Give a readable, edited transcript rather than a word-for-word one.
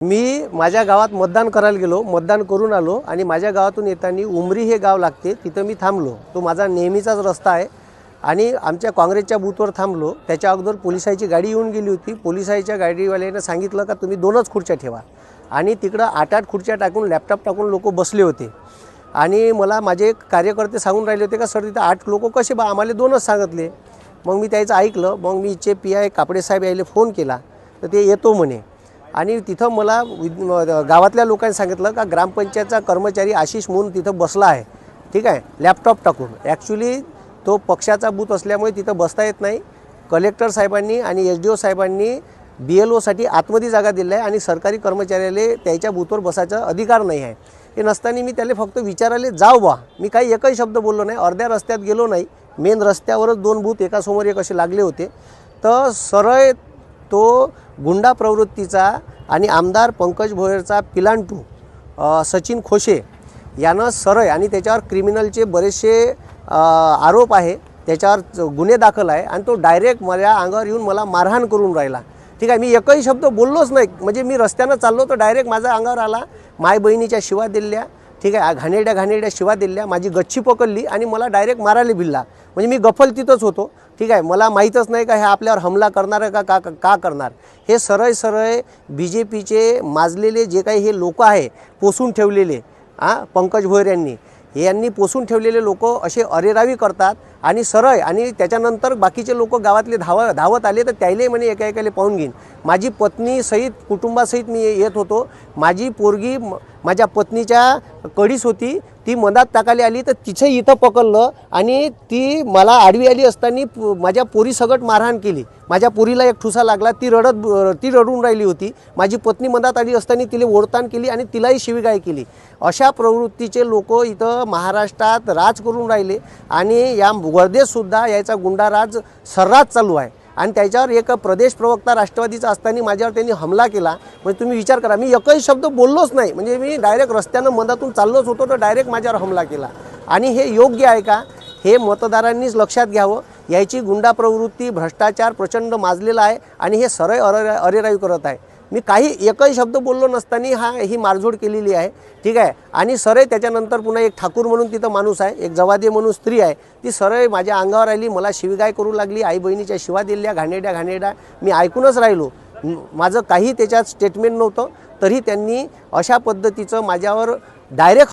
मी माझ्या गावात मतदान करायला गेलो, मतदान करून आलो आणि माझ्या गावातून येताना उमरी हे गाव लागते, तिथं मी थांबलो। तो माझा नेहमीचाच रस्ता आहे आणि आमच्या काँग्रेसच्या बूथवर थांबलो। त्याच्या अगोदर पोलिसांची गाडी येऊन गेली होती। पोलिसांच्या गाडीवाल्याने सांगितलं का तुम्ही 2च खुर्च्या ठेवा आणि तिकडं 8-8 खुर्च्या टाकून लॅपटॉप टाकून लोक बसले होते आणि मला माझे कार्यकर्ते सांगून राहिले होते का सर तिथे 8 लोक कसे बा, आम्हाला 2च सांगितले। मग मी त्याचं ऐकलं। मग मी इथे PI कापडे साहेब यायला फोन केला तर ते येतो म्हणे आणि तिथं मला गावातल्या लोकांनी सांगितलं का ग्रामपंचायतचा कर्मचारी आशिष म्हणून तिथं बसला आहे, ठीक आहे, लॅपटॉप टाकून। ॲक्च्युली तो पक्षाचा बूथ असल्यामुळे तिथं बसता येत नाही। कलेक्टर साहेबांनी आणि SDO साहेबांनी BLOसाठी आतमध्ये जागा दिली आहे आणि सरकारी कर्मचाऱ्याला त्याच्या बूथवर बसायचा अधिकार नाही आहे। हे नसताना मी त्याला फक्त विचारायला जाऊ बा, मी काही एकही शब्द बोललो नाही। अर्ध्या रस्त्यात गेलो नाही, मेन रस्त्यावरच 2 बूथ एकासमोर एक असे लागले होते। तर सरळ तो गुंडा प्रवृत्तीचा आणि आमदार पंकज भोयरचा पिलांटू सचिन खोशे यानं सरळ आणि त्याच्यावर क्रिमिनलचे बरेचसे आरोप आहे, त्याच्यावर गुन्हे दाखल आहे आणि तो डायरेक्ट माझ्या अंगावर येऊन मला मारहाण करून राहिला, ठीक आहे। मी एकही शब्द बोललोच नाही, म्हणजे मी रस्त्यानं चाललो तर डायरेक्ट माझ्या अंगावर आला, माय बहिणीच्या शिवा दिल्या, ठीक आहे, घाणेरड्या शिवा दिल्या, माझी गच्ची पकडली आणि मला डायरेक्ट मारायला भिडला। म्हणजे मी गफल तिथंच होतो, ठीक आहे। मला माहीतच नाही का हे आपल्यावर हमला करणार का करणार। हे सरळ BJPचे माजलेले जे काही हे लोक आहे पोसून ठेवलेले, पंकज भोयर यांनी पोसून ठेवलेले लोक असे अरेरावी करतात आणि सरळ आणि त्याच्यानंतर बाकीचे लोक गावातले धावत आले तर त्याला म्हणे एकाएकाला पाहून घेईन। माझी पत्नी सहित कुटुंबासहित मी येत होतो। माझी पोरगी माझ्या पत्नीच्या कडीस होती, ती मधात टाकायला आली तर तिचं इथं पकडलं आणि ती मला आडवी आली असताना माझ्या पोरी सगट मारहाण केली। माझ्या पोरीला एक ठुसा लागला, ती रडून राहिली होती। माझी पत्नी मधात आली असताना तिला ओढताण केली आणि तिलाही शिवीगाळ केली। अशा प्रवृत्तीचे लोक इथं महाराष्ट्रात राज करून राहिले आणि या वर्धेतसुद्धा याचा गुंडाराज सर्रास चालू आहे आणि त्याच्यावर एक प्रदेश प्रवक्ता राष्ट्रवादीचा असताना माझ्यावर त्यांनी हमला केला। म्हणजे तुम्ही विचार करा, मी एकही शब्द बोललोच नाही, म्हणजे मी डायरेक्ट रस्त्यानं मधातून चाललोच होतो तर डायरेक्ट माझ्यावर हमला केला। आणि हे योग्य आहे का, हे मतदारांनीच लक्षात घ्यावं। याची गुंडा प्रवृत्ती भ्रष्टाचार प्रचंड माजलेला आहे आणि हे सरळ अरेरावी करत आहे। मी काही एकही शब्द बोललो नसताना ही मारझोड केलेली आहे, ठीक आहे। आणि सरळ त्याच्यानंतर पुन्हा एक ठाकूर म्हणून तिथं माणूस आहे, एक जवादे म्हणून स्त्री आहे, ती सरळ माझ्या अंगावर आली, मला शिवीगाळ करू लागली, आई बहिणीच्या शिवा दिल्या घाणेरड्या। मी ऐकूनच राहिलो, माझं काही त्याच्यात स्टेटमेंट नव्हतं, तरी त्यांनी अशा पद्धतीचं माझ्यावर डायरेक्ट